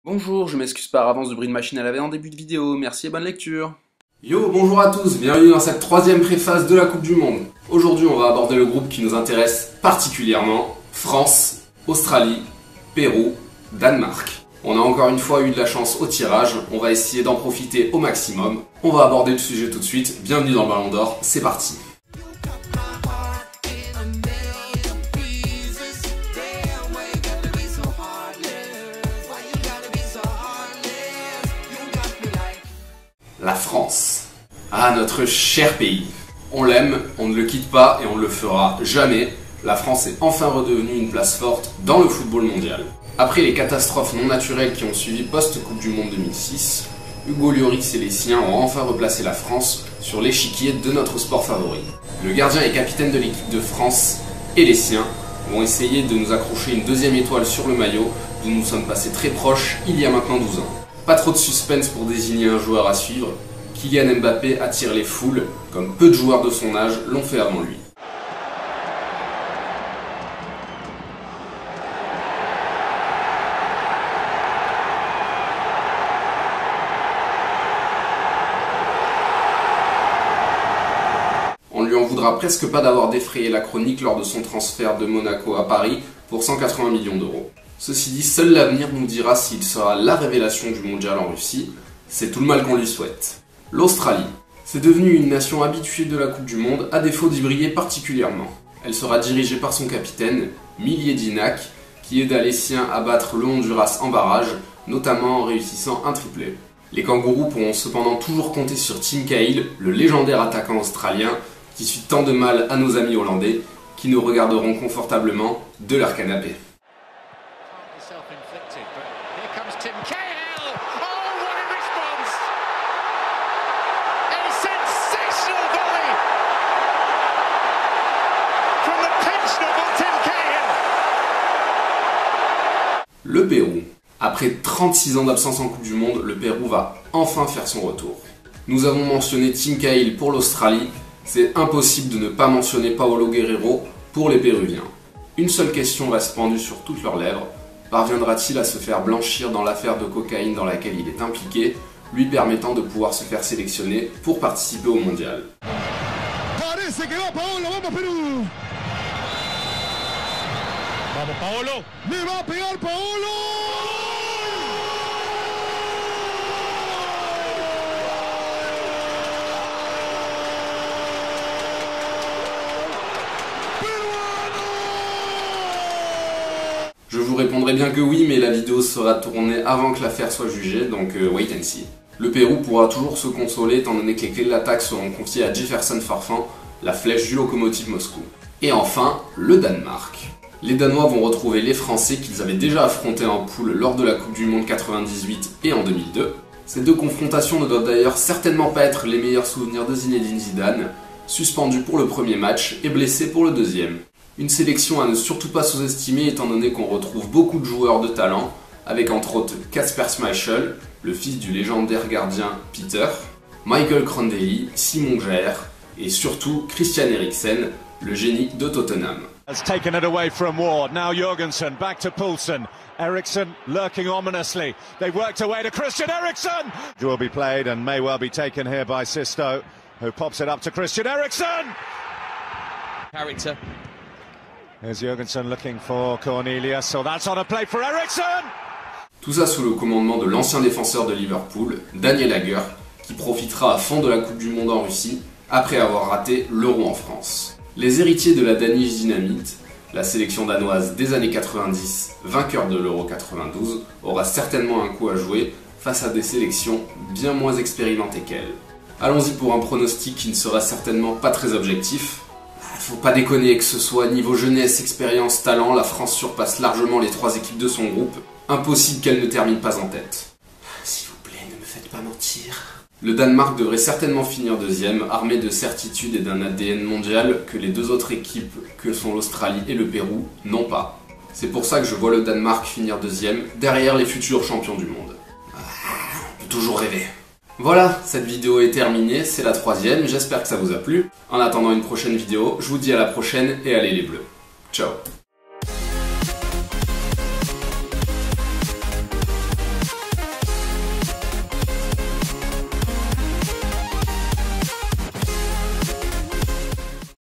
Bonjour, je m'excuse par avance du bruit de machine à laver en début de vidéo, merci et bonne lecture. Yo, bonjour à tous, bienvenue dans cette troisième préface de la Coupe du Monde. Aujourd'hui, on va aborder le groupe qui nous intéresse particulièrement, France, Australie, Pérou, Danemark. On a encore une fois eu de la chance au tirage, on va essayer d'en profiter au maximum. On va aborder le sujet tout de suite, bienvenue dans le Ballon d'Or, c'est parti. La France. Ah, notre cher pays. On l'aime, on ne le quitte pas et on ne le fera jamais. La France est enfin redevenue une place forte dans le football mondial. Après les catastrophes non naturelles qui ont suivi post-Coupe du Monde 2006, Hugo Lloris et les siens ont enfin replacé la France sur l'échiquier de notre sport favori. Le gardien et capitaine de l'équipe de France et les siens vont essayer de nous accrocher une deuxième étoile sur le maillot d'où nous sommes passés très proches il y a maintenant 12 ans. Pas trop de suspense pour désigner un joueur à suivre. Kylian Mbappé attire les foules, comme peu de joueurs de son âge l'ont fait avant lui. On ne lui en voudra presque pas d'avoir défrayé la chronique lors de son transfert de Monaco à Paris pour 180 millions d'euros. Ceci dit, seul l'avenir nous dira s'il sera la révélation du mondial en Russie. C'est tout le mal qu'on lui souhaite. L'Australie. C'est devenu une nation habituée de la Coupe du Monde, à défaut d'y briller particulièrement. Elle sera dirigée par son capitaine, Miljedinac, qui aida les siens à battre le Honduras en barrage, notamment en réussissant un triplé. Les kangourous pourront cependant toujours compter sur Tim Cahill, le légendaire attaquant australien, qui suit tant de mal à nos amis hollandais, qui nous regarderont confortablement de leur canapé. Le Pérou. Après 36 ans d'absence en Coupe du Monde, le Pérou va enfin faire son retour. Nous avons mentionné Tim Cahill pour l'Australie, c'est impossible de ne pas mentionner Paolo Guerrero pour les Péruviens. Une seule question reste pendue sur toutes leurs lèvres, parviendra-t-il à se faire blanchir dans l'affaire de cocaïne dans laquelle il est impliqué, lui permettant de pouvoir se faire sélectionner pour participer au mondial. Vamos Paolo, le va a pegar Paolo. Je vous répondrai bien que oui, mais la vidéo sera tournée avant que l'affaire soit jugée, donc wait and see. Le Pérou pourra toujours se consoler étant donné que les clés de l'attaque seront confiées à Jefferson Farfan, la flèche du Lokomotiv Moscou. Et enfin, le Danemark. Les Danois vont retrouver les Français qu'ils avaient déjà affrontés en poule lors de la Coupe du Monde 98 et en 2002. Ces deux confrontations ne doivent d'ailleurs certainement pas être les meilleurs souvenirs de Zinedine Zidane, suspendu pour le premier match et blessé pour le deuxième. Une sélection à ne surtout pas sous-estimer étant donné qu'on retrouve beaucoup de joueurs de talent, avec entre autres Kasper Schmeichel, le fils du légendaire gardien Peter, Michael Crondelli, Simon Kjær et surtout Christian Eriksen, le génie de Tottenham. Has taken it away from Ward. Now Jorgensen back to Poulsen. Eriksen lurking ominously. They've worked away to Christian Eriksen. Will be played and may well be taken here by Sisto, who pops it up to Christian Eriksen. Character. There's Jorgensen looking for Cornelius. So that's on a play for Eriksen. Tout ça sous le commandement de l'ancien défenseur de Liverpool, Daniel Agger, qui profitera à fond de la Coupe du Monde en Russie après avoir raté l'Euro en France. Les héritiers de la Danish Dynamite, la sélection danoise des années 90, vainqueur de l'Euro 92, aura certainement un coup à jouer face à des sélections bien moins expérimentées qu'elle. Allons-y pour un pronostic qui ne sera certainement pas très objectif. Faut pas déconner que ce soit niveau jeunesse, expérience, talent, la France surpasse largement les trois équipes de son groupe. Impossible qu'elle ne termine pas en tête. S'il vous plaît, ne me faites pas mentir. Le Danemark devrait certainement finir deuxième, armé de certitude et d'un ADN mondial que les deux autres équipes, que sont l'Australie et le Pérou, n'ont pas. C'est pour ça que je vois le Danemark finir deuxième, derrière les futurs champions du monde. On peut toujours rêver. Voilà, cette vidéo est terminée, c'est la troisième, j'espère que ça vous a plu. En attendant une prochaine vidéo, je vous dis à la prochaine et allez les bleus. Ciao.